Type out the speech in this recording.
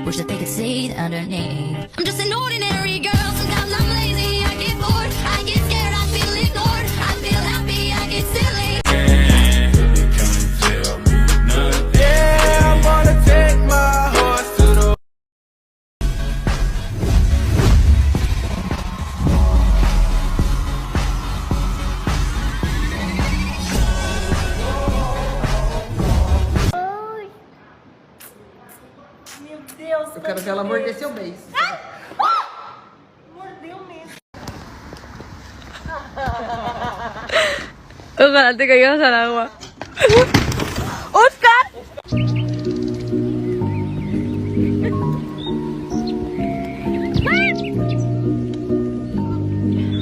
Wish that they could see it underneath. I'm just an ordinary girl. Sometimes I'm lazy, I get bored, I get scared, I feel ignored, I feel happy, I get silly. Yeah, I'm gonna take my horse to the Meu Deus. Eu quero ver ela morder seu beijo. Mordeu mesmo. Ojalá te caigas al agua.